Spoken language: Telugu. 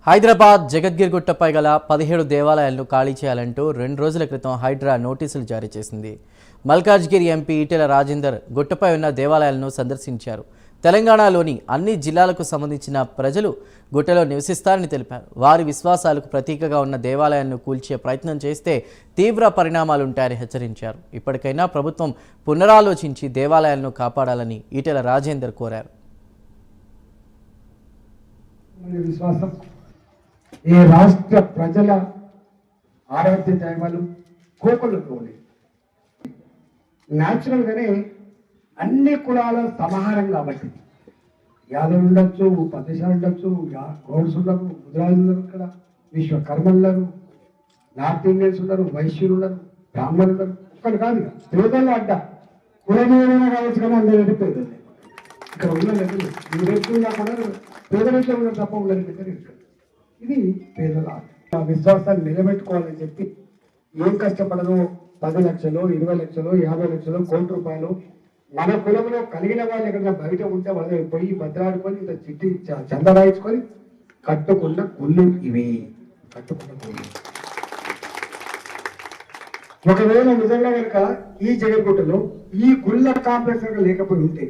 హైదరాబాద్ జగద్గిరిగుట్టపై గల 17 దేవాలయాలను ఖాళీ చేయాలంటూ 2 రోజుల క్రితం హైడ్రా నోటీసులు జారీ చేసింది. మల్కాజ్గిరి ఎంపీ ఈటెల రాజేందర్ గుట్టపై ఉన్న దేవాలయాలను సందర్శించారు. తెలంగాణలోని అన్ని జిల్లాలకు సంబంధించిన ప్రజలు గుట్టలో నివసిస్తారని తెలిపారు. వారి విశ్వాసాలకు ప్రతీకగా ఉన్న దేవాలయాలను కూల్చే ప్రయత్నం చేస్తే తీవ్ర పరిణామాలుంటాయని హెచ్చరించారు. ఇప్పటికైనా ప్రభుత్వం పునరాలోచించి దేవాలయాలను కాపాడాలని ఈటెల రాజేందర్ కోరారు. ఈ రాష్ట్ర ప్రజల ఆరాధ్య దైవాలు కోకొల్లుకోవాలి. న్యాచురల్గానే అన్ని కులాల సమాహారం కాబట్టి యాదవులు ఉండొచ్చు, పద్మశాలు ఉండొచ్చు, గౌడ్స్ ఉన్నారు, ముద్రాజులు ఉన్నారు, ఇక్కడ విశ్వకర్మలు, నార్త్ ఇండియన్స్ ఉన్నారు, వైశ్యులు ఉన్నారు, బ్రాహ్మణులు ఉన్నారు. ఒక్కటి కాదు, పేదలు అడ్డ కులమేమైనా కావచ్చు కానీ అందరూ పేదలు. ఇక్కడ ఉన్న లేదు మీరు కూడా పేదలతో ఉన్నారు తప్ప ఉన్నది దగ్గర. ఇది పేదల విశ్వాసాన్ని నిలబెట్టుకోవాలని చెప్పి ఏం కష్టపడదో 10 లక్షలు, 20 లక్షలు, 50 లక్షలు, కోటి రూపాయలు మన కులంలో కలిగిన వాళ్ళు ఎక్కడైనా బయట ఉంటే వాళ్ళు పోయి భద్రాడుకొని ఇంత చిట్టి చంద రాయించుకొని కట్టుకున్న గుళ్ళు ఇవి. కట్టుకున్న గుళ్ళు ఒకవేళ నిజంగా కనుక ఈ జగన్గుట్టలో ఈ గుళ్ళ కాంప్లెక్స్ లేకపోయి ఉంటే